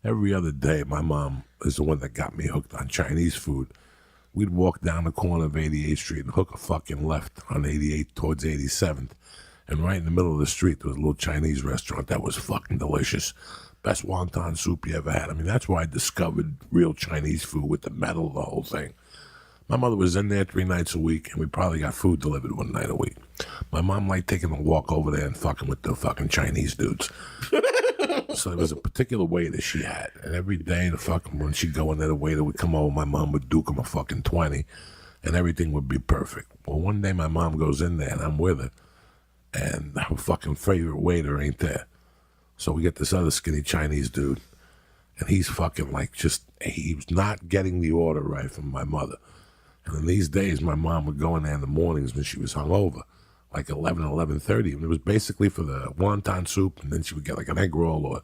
Every other day, my mom is the one that got me hooked on Chinese food. We'd walk down the corner of 88th Street and hook a fucking left on 88th towards 87th. And right in the middle of the street, there was a little Chinese restaurant that was fucking delicious. Best wonton soup you ever had. I mean, that's where I discovered real Chinese food with the metal, the whole thing. My mother was in there 3 nights a week, and we probably got food delivered 1 night a week. My mom liked taking a walk over there and fucking with the fucking Chinese dudes. So there was a particular waiter she had, and every day the fucking when she'd go in there, the waiter would come over. My mom would duke him a fucking 20, and everything would be perfect. Well, one day my mom goes in there, and I'm with her, and her fucking favorite waiter ain't there. So we get this other skinny Chinese dude, and he's fucking like he was not getting the order right from my mother. And in these days, my mom would go in there in the mornings when she was hungover, like 11, 11:30. And it was basically for the wonton soup, and then she would get like an egg roll or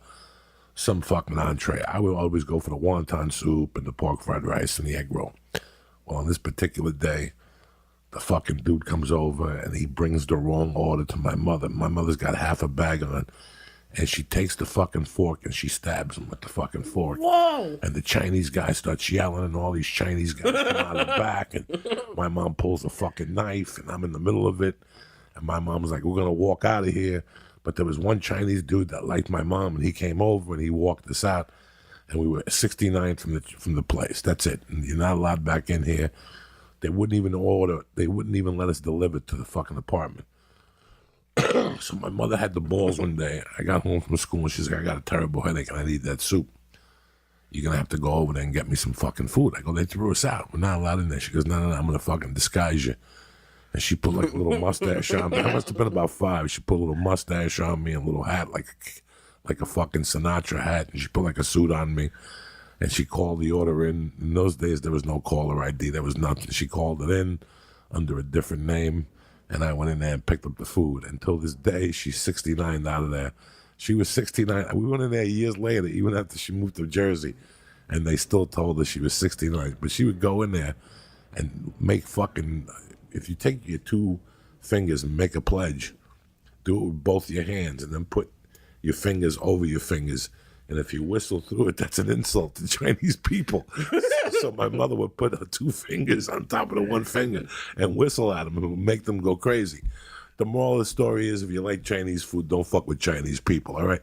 some fucking entree. I would always go for the wonton soup and the pork fried rice and the egg roll. Well, on this particular day, the fucking dude comes over and he brings the wrong order to my mother. My mother's got half a bag on, and she takes the fucking fork and she stabs him with the fucking fork. Whoa! And the Chinese guy starts yelling, and all these Chinese guys come out of the back, and my mom pulls a fucking knife, and I'm in the middle of it, and my mom's like, we're gonna walk out of here. But there was one Chinese dude that liked my mom, and he came over and he walked us out, and we were 69 from the place. That's it. And you're not allowed back in here. They wouldn't even let us deliver to the fucking apartment. So my mother had the balls one day. I got home from school and she's like, I got a terrible headache and I need that soup. You're going to have to go over there and get me some fucking food. I go, they threw us out. We're not allowed in there. She goes, no, I'm going to fucking disguise you. And she put like a little mustache on me. I must have been about 5. She put a little mustache on me and a little hat, like a fucking Sinatra hat. And she put like a suit on me. And she called the order in. In those days, there was no caller ID. There was nothing. She called it in under a different name. And I went in there and picked up the food. Until this day, she's 69 out of there. She was 69. We went in there years later, even after she moved to Jersey. And they still told her she was 69. But she would go in there and make fucking... If you take your 2 fingers and make a pledge, do it with both your hands and then put your fingers over your fingers. And if you whistle through it, that's an insult to Chinese people. So my mother would put her 2 fingers on top of the 1 finger and whistle at them and it would make them go crazy. The moral of the story is if you like Chinese food, don't fuck with Chinese people, all right?